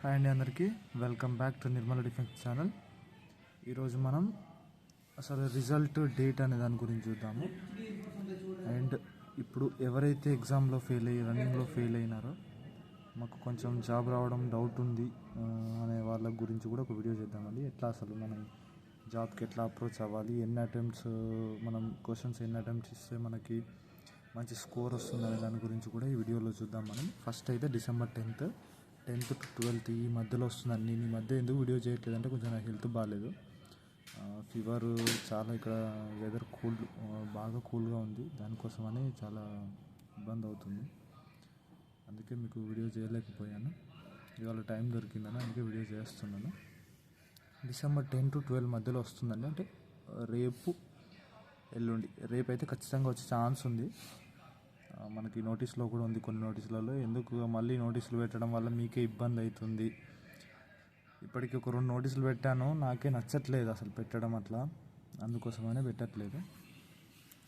Hi అండి, అందరికీ welcome back to Nirmala defence channel. ఈరోజు మనం అసలు రిజల్ట్ డేట్ అనే దాని గురించి చూద్దాము. అండ్ ఇప్పుడు ఎవరైతే ఎగ్జామ్లో రన్నింగ్లో ఫెయిల్ అయినారో, మాకు కొంచెం జాబ్ రావడం డౌట్ ఉంది అనే వాళ్ళ గురించి కూడా ఒక వీడియో చేద్దామండి. ఎట్లా అసలు మనం జాబ్కి ఎట్లా అప్రోచ్ అవ్వాలి, మనం క్వశ్చన్స్ ఎన్ని అటెంప్ట్స్ ఇస్తే మనకి మంచి స్కోర్ వస్తుంది అనే దాని గురించి కూడా ఈ వీడియోలో చూద్దాం. మనం ఫస్ట్ అయితే December 10th to 12th ఈ మధ్యలో వస్తుందండి. నేను ఈ మధ్య ఎందుకు వీడియో చేయట్లేదు అంటే కొంచెం నా హెల్త్ బాగాలేదు, ఫీవర్, చాలా ఇక్కడ వెదర్ బాగా కూల్గా ఉంది, దానికోసమని చాలా ఇబ్బంది అవుతుంది. అందుకే మీకు వీడియో చేయలేకపోయాను. ఇవాళ టైం దొరికిందని అందుకే వీడియో చేస్తున్నాను. December 10 to 12 మధ్యలో వస్తుందండి. అంటే రేపు ఎల్లుండి, రేపు అయితే ఖచ్చితంగా వచ్చే ఛాన్స్ ఉంది. మనకి నోటీస్లో కూడా ఉంది, కొన్ని నోటీసులలో. ఎందుకు మళ్ళీ నోటీసులు పెట్టడం వల్ల మీకే ఇబ్బంది అవుతుంది. ఇప్పటికి ఒక 2 నోటీసులు పెట్టాను, నాకే నచ్చట్లేదు అసలు పెట్టడం అట్లా, అందుకోసమనే పెట్టట్లేదు.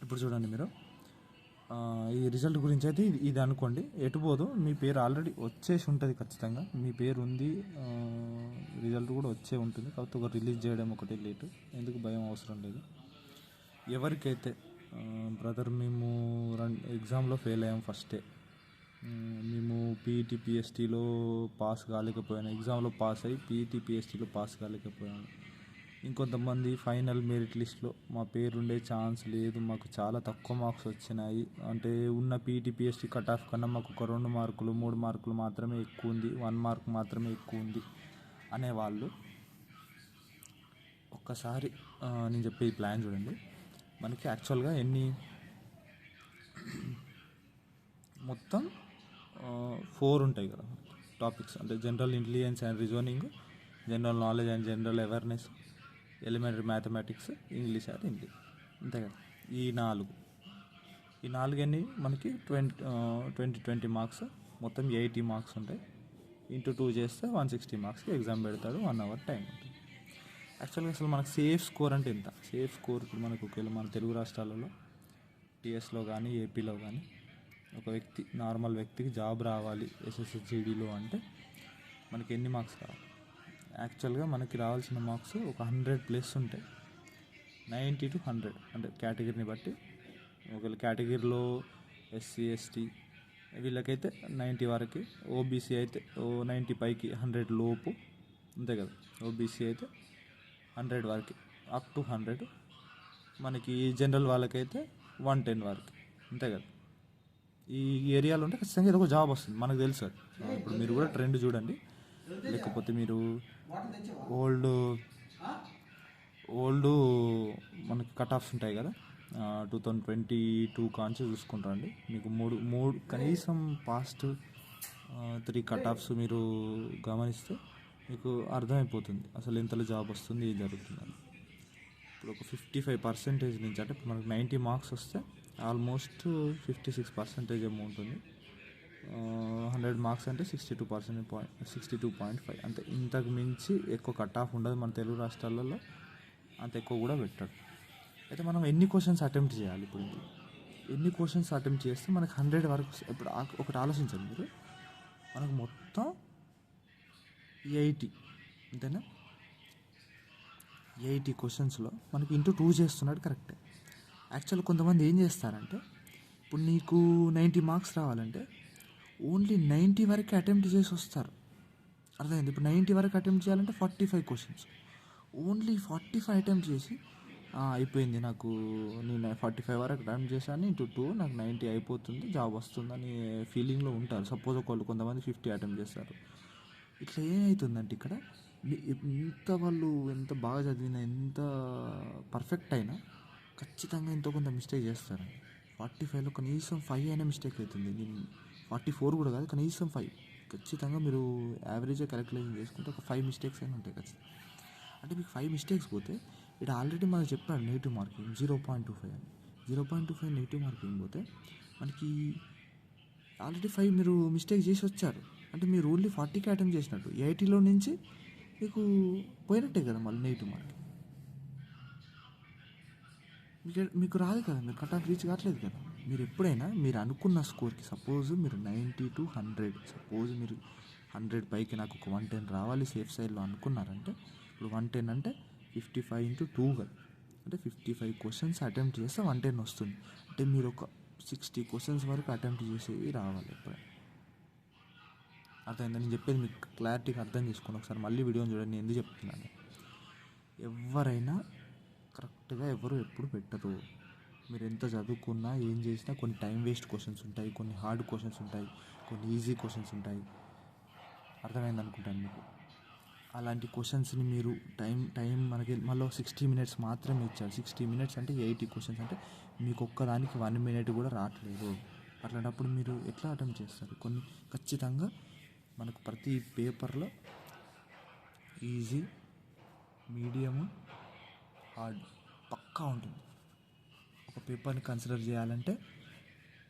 ఇప్పుడు చూడండి మీరు, ఈ రిజల్ట్ గురించి అయితే ఇది అనుకోండి, ఎటుపోదు, మీ పేరు ఆల్రెడీ వచ్చేసి ఉంటుంది. ఖచ్చితంగా మీ పేరు ఉంది, రిజల్ట్ కూడా వచ్చే ఉంటుంది. కాకపోతే ఒక రిలీజ్ చేయడం ఒకటి లేటు, ఎందుకు భయం అవసరం లేదు. ఎవరికైతే బ్రదర్ మేము ఎగ్జామ్లో ఫెయిల్ అయ్యాం, ఫస్టే మేము పీఈటీ పిఎస్టీలో పాస్ కాలేకపోయాను, ఎగ్జామ్లో పాస్ అయ్యి పీఈటీ పిఎస్టీలో పాస్ కాలేకపోయాను. ఇంకొంతమంది ఫైనల్ మెరిట్ లిస్ట్లో మా పేరు ఉండే ఛాన్స్ లేదు, మాకు చాలా తక్కువ మార్క్స్ వచ్చినాయి, అంటే ఉన్న పీఈటీ పిఎస్టీ కట్ ఆఫ్ కన్నా మాకు ఒక 2 మార్కులు 3 మార్కులు మాత్రమే ఎక్కువ ఉంది, 1 మార్క్ మాత్రమే ఎక్కువ ఉంది అనేవాళ్ళు ఒక్కసారి నేను చెప్పే ఈ ప్లాన్ చూడండి. మనకి యాక్చువల్గా మొత్తం 4 ఉంటాయి కదా టాపిక్స్, అంటే general intelligence and reasoning, general knowledge and general awareness, elementary mathematics, English and Hindi, అంతే కదా. ఈ 4 మనకి 20 మార్క్స్, మొత్తం 80 మార్క్స్ ఉంటాయి. ఇంటూ 2 చేస్తే 160 మార్క్స్కి ఎగ్జామ్ పెడతాడు, 1 అవర్ టైం ఉంటుంది. యాక్చువల్గా అసలు మనకు సేఫ్ స్కోర్ అంటే ఎంత? సేఫ్ స్కోర్ ఇప్పుడు మనకు ఒకవేళ మన తెలుగు రాష్ట్రాలలో టీఎస్లో కానీ ఏపీలో కానీ ఒక నార్మల్ వ్యక్తికి జాబ్ రావాలి SSSGDలో అంటే మనకి ఎన్ని మార్క్స్ రావాలి? యాక్చువల్గా మనకి రావాల్సిన మార్క్స్ ఒక 100+ ఉంటాయి, 90 to 100, అంటే కేటగిరీని బట్టి. ఒకవేళ కేటగిరీలో SC ST వీళ్ళకైతే 90 వరకు, ఓబీసీ అయితే 90 పైకి, 100 లోపు, అంతే కదా. ఓబీసీ అయితే 100 వరకు, అప్ టు 100. మనకి జనరల్ వాళ్ళకైతే 110 వరకు, అంతే కదా. ఈ ఏరియాలో ఉంటే ఖచ్చితంగా ఏదో ఒక జాబ్ వస్తుంది, మనకు తెలుసు. ఇప్పుడు మీరు కూడా ట్రెండ్ చూడండి, లేకపోతే మీరు ఓల్డ్ మనకి కట్ ఆఫ్స్ ఉంటాయి కదా, 2022 కాంచి చూసుకుంటారండి. మీకు మూడు కనీసం పాస్ట్ 3 కట్ ఆఫ్స్ మీరు గమనిస్తే మీకు అర్థమైపోతుంది అసలు ఎంతలో జాబ్ వస్తుంది, ఏం జరుగుతుందని. ఇప్పుడు ఒక 55% నుంచి, అంటే మనకు 90 మార్క్స్ వస్తే ఆల్మోస్ట్ 56% ఏమో ఉంటుంది. 100 మార్క్స్ అంటే 62.5, అంటే ఇంతకు మించి ఎక్కువ కట్ ఆఫ్ ఉండదు మన తెలుగు రాష్ట్రాలలో, అంత ఎక్కువ కూడా పెట్టాడు. అయితే మనం ఎన్ని క్వశ్చన్స్ అటెంప్ట్ చేయాలి? ఇప్పుడు ఎన్ని క్వశ్చన్స్ అటెంప్ట్ చేస్తే మనకు 100 వరకు? ఇప్పుడు ఒకటి ఆలోచించండి మీరు, మనకు మొత్తం 80, అంతేనా? 80 క్వశ్చన్స్లో మనకి ఇంటూ 2 చేస్తున్నాడు, కరెక్టే. యాక్చువల్ కొంతమంది ఏం చేస్తారంటే, ఇప్పుడు నీకు 90 మార్క్స్ రావాలంటే ఓన్లీ 90 వరకు అటెంప్ట్ చేసి వస్తారు, అర్థమైంది? ఇప్పుడు 90 వరకు అటెంప్ట్ చేయాలంటే 45 క్వశ్చన్స్, ఓన్లీ 45 అటెంప్ట్ చేసి అయిపోయింది నాకు, నేను 45 వరకు అటెంప్ట్ చేశాను, ఇంటూ 2 నాకు 90 అయిపోతుంది, జాబ్ వస్తుందని ఫీలింగ్లో ఉంటారు. సపోజ్ కొంతమంది 50 అటెంప్ట్ చేస్తారు. ఇట్లా ఏమవుతుందంటే ఇక్కడ వాళ్ళు ఎంత బాగా చదివినా, ఎంత పర్ఫెక్ట్ అయినా ఖచ్చితంగా ఎంతో కొంత మిస్టేక్ చేస్తారు. 45లో కనీసం 5 అయినా మిస్టేక్ అవుతుంది. నేను 44 కూడా కాదు, కనీసం 5 ఖచ్చితంగా మీరు యావరేజ్గా క్యాలిక్యులేషన్ చేసుకుంటే ఒక 5 మిస్టేక్స్ అయినా ఉంటాయి ఖచ్చితంగా. అంటే మీకు 5 మిస్టేక్స్ పోతే, ఇక్కడ ఆల్రెడీ మనకు చెప్పాడు నెగిటివ్ మార్కింగ్ 0.25 అని. 0.25 నెగిటివ్ మార్కింగ్ పోతే మనకి ఆల్రెడీ 5 మీరు మిస్టేక్ చేసి వచ్చారు, అంటే మీరు ఓన్లీ 40కి అటెంప్ట్ చేసినట్టు, 80లో నుంచి మీకు పోయినట్టే కదా మళ్ళీ నెగిటివ్ మార్కింగ్. మీకు రాదు కదా, మీరు కట్ ఆఫ్ రీచ్ కావట్లేదు కదా. మీరు ఎప్పుడైనా మీరు అనుకున్న స్కోర్కి, సపోజ్ మీరు 90 to 100, సపోజ్ మీరు 100 పైకి నాకు ఒక 110 రావాలి సేఫ్ సైడ్లో అనుకున్నారంటే, ఇప్పుడు 110 అంటే 55 into 2 కదా, అంటే 55 క్వశ్చన్స్ అటెంప్ట్ చేస్తే 110 వస్తుంది. అంటే మీరు ఒక 60 క్వశ్చన్స్ వరకు అటెంప్ట్ చేసేవి రావాలి ఎప్పుడైనా. అర్థమైందా నేను చెప్పేది? మీకు క్లారిటీగా అర్థం చేసుకోండి. ఒకసారి మళ్ళీ వీడియోని చూడండి నేను ఎందుకు చెప్తున్నాను. ఎవరైనా కరెక్ట్గా ఎవరు ఎప్పుడు పెట్టరు. మీరు ఎంత చదువుకున్నా ఏం చేసినా కొన్ని టైం వేస్ట్ క్వశ్చన్స్ ఉంటాయి, కొన్ని హార్డ్ క్వశ్చన్స్ ఉంటాయి, కొన్ని ఈజీ క్వశ్చన్స్ ఉంటాయి. అర్థమైంది అనుకుంటాను మీకు. అలాంటి క్వశ్చన్స్ని మీరు టైం మనకి మళ్ళీ 60 minutes మాత్రమే ఇచ్చారు. 60 minutes అంటే 80 క్వశ్చన్స్, అంటే మీకు ఒక్కదానికి 1 minute కూడా రావట్లేదు. అట్లాంటప్పుడు మీరు ఎట్లా అటెంప్ట్ చేస్తారు? కొన్ని ఖచ్చితంగా మనకు ప్రతి పేపర్లో ఈజీ, మీడియము, హార్డ్ పక్కా ఉంటుంది. ఒక పేపర్ని కన్సిడర్ చేయాలంటే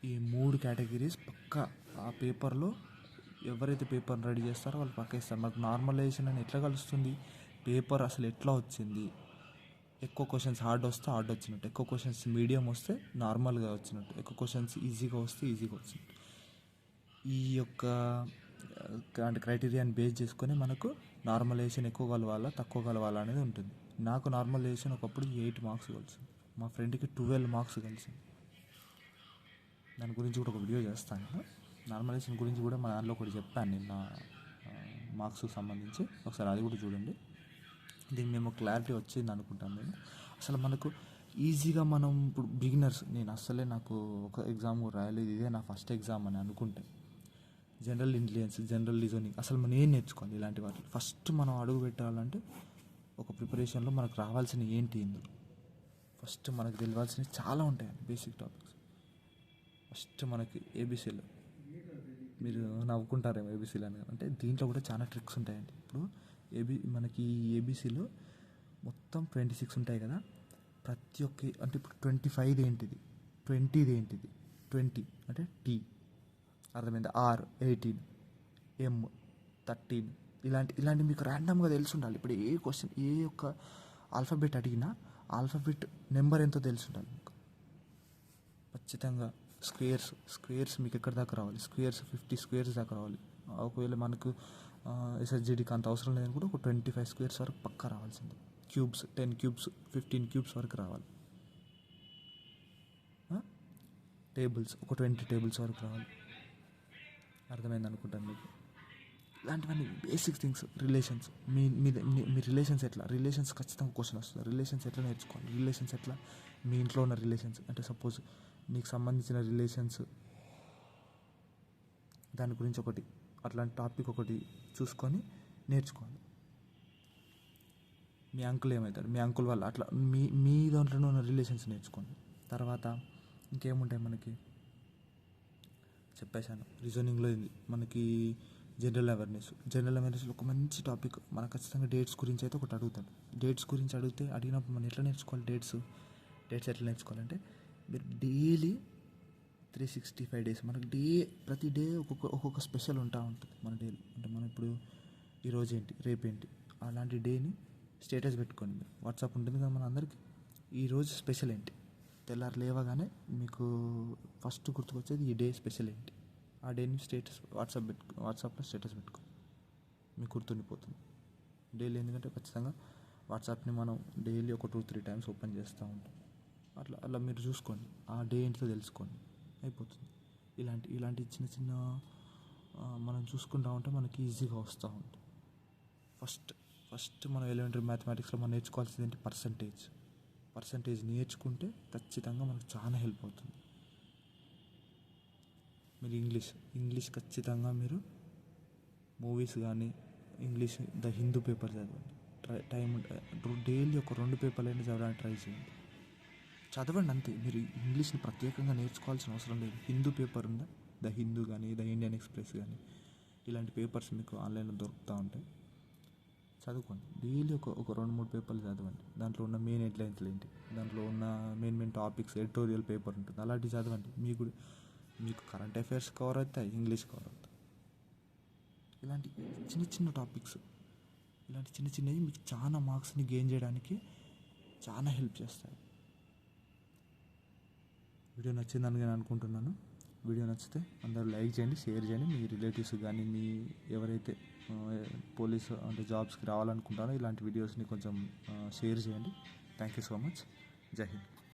ఈ 3 కేటగిరీస్ పక్కా ఆ పేపర్లో ఎవరైతే పేపర్ని రెడీ చేస్తారో వాళ్ళు పక్క ఇస్తారు. మాకు నార్మలైజేషన్ అని ఎట్లా కలుస్తుంది? పేపర్ అసలు ఎట్లా వచ్చింది, ఎక్కువ క్వశ్చన్స్ హార్డ్ వస్తే హార్డ్ వచ్చినట్టు, ఎక్కువ క్వశ్చన్స్ మీడియం వస్తే నార్మల్గా వచ్చినట్టు, ఎక్కువ క్వశ్చన్స్ ఈజీగా వస్తే ఈజీగా వచ్చినట్టు. ఈ యొక్క అంటే క్రైటీరియాని బేస్ చేసుకొని మనకు నార్మలైజేషన్ ఎక్కువ కలవాలా తక్కువ కలవాలా అనేది ఉంటుంది. నాకు నార్మలైజేషన్ ఒకప్పుడు 8 marks కలిసింది, మా ఫ్రెండ్కి 12 marks కలిసింది. దాని గురించి కూడా ఒక వీడియో చేస్తాను. నార్మలైజేషన్ గురించి కూడా మా దాంట్లో ఒకటి చెప్పాను నిన్న, మార్క్స్కి సంబంధించి. ఒకసారి అది కూడా చూడండి. దీనికి మేము క్లారిటీ వచ్చింది అనుకుంటాను నేను. అసలు మనకు ఈజీగా మనం ఇప్పుడు బిగినర్స్, నేను అస్సలే నాకు ఒక ఎగ్జామ్ కూడా రాయలేదు, ఇదే నా ఫస్ట్ ఎగ్జామ్ అని అనుకుంటే జనరల్ ఇంటెలిజెన్స్, జనరల్ రీజనింగ్ అసలు మనం ఏం నేర్చుకోవాలి? ఇలాంటి వాటి ఫస్ట్ మనం అడుగు పెట్టాలంటే ఒక ప్రిపరేషన్లో మనకు రావాల్సిన ఏంటి, ఇందులో ఫస్ట్ మనకు తెలియాల్సినవి చాలా ఉంటాయండి. బేసిక్ టాపిక్స్ ఫస్ట్ మనకి ఏబీసీలు, మీరు నవ్వుకుంటారేమో ఏబీసీలు అని, అంటే దీంట్లో కూడా చాలా ట్రిక్స్ ఉంటాయండి. ఇప్పుడు మనకి ఏబీసీలో మొత్తం 26 ఉంటాయి కదా, ప్రతి ఒక్క అంటే ఇప్పుడు 25 ఏంటిది, 20 ఏంటిది, 20 అంటే టీ, అర్థమైంది, ఆర్ 18, ఎం 13, ఇలాంటి మీకు ర్యాండమ్గా తెలిసి ఉండాలి. ఇప్పుడు ఏ క్వశ్చన్ ఏ యొక్క ఆల్ఫాబెట్ అడిగినా ఆల్ఫాబెట్ నెంబర్ ఎంతో తెలిసి ఉండాలి మీకు ఖచ్చితంగా. స్క్వేర్స్ మీకు ఎక్కడి దాకా రావాలి? స్క్వేర్స్ 50 స్క్వేర్స్ దాకా రావాలి. ఒకవేళ మనకు ఎస్ఎస్జిడికి అంత అవసరం లేదని కూడా ఒక 25 స్క్వేర్స్ వరకు పక్కా రావాల్సిందే. క్యూబ్స్ 10 క్యూబ్స్ 15 క్యూబ్స్ వరకు రావాలి. టేబుల్స్ ఒక 20 టేబుల్స్ వరకు రావాలి. అర్థమైంది అనుకుంటాను మీకు. ఇలాంటివన్నీ బేసిక్ థింగ్స్. రిలేషన్స్, మీ రిలేషన్స్ ఖచ్చితంగా క్వశ్చన్ వస్తుంది. రిలేషన్స్ ఎట్లా నేర్చుకోవాలి? రిలేషన్స్ ఎట్లా, మీ ఇంట్లో ఉన్న రిలేషన్స్ అంటే సపోజ్ మీకు సంబంధించిన రిలేషన్స్, దాని గురించి ఒకటి అట్లాంటి టాపిక్ ఒకటి చూసుకొని నేర్చుకోవాలి. మీ అంకుల్ ఏమవుతారు, మీ అంకుల్ వాళ్ళు అట్లా మీ దాంట్లోనే ఉన్న రిలేషన్స్ నేర్చుకోండి. తర్వాత ఇంకేముంటాయి మనకి చెప్పేశాను. రీజనింగ్లో మనకి జనరల్ అవేర్నెస్లో ఒక మంచి టాపిక్ మనకు ఖచ్చితంగా డేట్స్ గురించి అయితే ఒకటి అడుగుతాడు. డేట్స్ గురించి అడిగినప్పుడు మనం ఎట్లా నేర్చుకోవాలి? డేట్స్ ఎట్లా నేర్చుకోవాలంటే మీరు డైలీ 365 days మనకు ప్రతి డే ఒక్కొక్క స్పెషల్ ఉంటుంది మన డేలో. అంటే మనం ఇప్పుడు ఈరోజు ఏంటి, రేపేంటి, అలాంటి డేని స్టేటస్ పెట్టుకోండి. మీరు వాట్సాప్ ఉంటుంది కదా మన అందరికీ. ఈరోజు స్పెషల్ ఏంటి, తెల్లారి లేవగానే మీకు ఫస్ట్ గుర్తుకొచ్చేది ఈ డే స్పెషల్ ఏంటి, ఆ డేని వాట్సాప్లో స్టేటస్ పెట్టుకో, మీకు గుర్తుండిపోతుంది డైలీ. ఎందుకంటే ఖచ్చితంగా వాట్సాప్ని మనం డైలీ ఒక 2-3 times ఓపెన్ చేస్తూ ఉంటాం. అలా మీరు చూసుకోండి, ఆ డే ఏంటో తెలుసుకోండి, అయిపోతుంది. ఇలాంటి చిన్న మనం చూసుకుంటూ ఉంటే మనకి ఈజీగా వస్తూ ఉంటుంది. ఫస్ట్ మనం ఎలిమెంటరీ మ్యాథమెటిక్స్లో మనం నేర్చుకోవాల్సింది ఏంటి? పర్సంటేజ్ నేర్చుకుంటే ఖచ్చితంగా మనకు చాలా హెల్ప్ అవుతుంది. మీరు ఇంగ్లీష్ ఖచ్చితంగా మీరు మూవీస్ కానీ ఇంగ్లీష్ ద హిందూ పేపర్ చదవండి. డైలీ ఒక 2 పేపర్లైనా చదవడానికి ట్రై చేయండి. చదవండి అంతే. మీరు ఇంగ్లీష్ని ప్రత్యేకంగా నేర్చుకోవాల్సిన అవసరం లేదు. హిందూ పేపర్ ఉందా, ద హిందూ కానీ ద ఇండియన్ ఎక్స్ప్రెస్ కానీ ఇలాంటి పేపర్స్ మీకు ఆన్లైన్లో దొరుకుతూ ఉంటాయి. చదువుకోండి డైలీ ఒక 2-3 పేపర్లు చదవండి. దాంట్లో ఉన్న మెయిన్ హెడ్లైన్స్లు ఏంటి, దాంట్లో ఉన్న మెయిన్ టాపిక్స్, ఎడిటోరియల్ పేపర్ ఉంటుంది, అలాంటివి చదవండి. మీకు కరెంట్ అఫైర్స్ కవర్ అవుతాయి, ఇంగ్లీష్ కవర్ అవుతాయి. ఇలాంటి చిన్న టాపిక్స్, ఇలాంటి చిన్నవి మీకు చాలా మార్క్స్ని గెయిన్ చేయడానికి చాలా హెల్ప్ చేస్తాయి. వీడియో నచ్చిందని నేను అనుకుంటున్నాను. వీడియో నచ్చితే అందరూ లైక్ చేయండి, షేర్ చేయండి. మీ రిలేటివ్స్ కానీ మీ ఎవరైతే పోలీసు అంటే జాబ్స్కి రావాలనుకుంటారో ఇలాంటి వీడియోస్ని కొంచెం షేర్ చేయండి. Thank you so much. జై హింద్.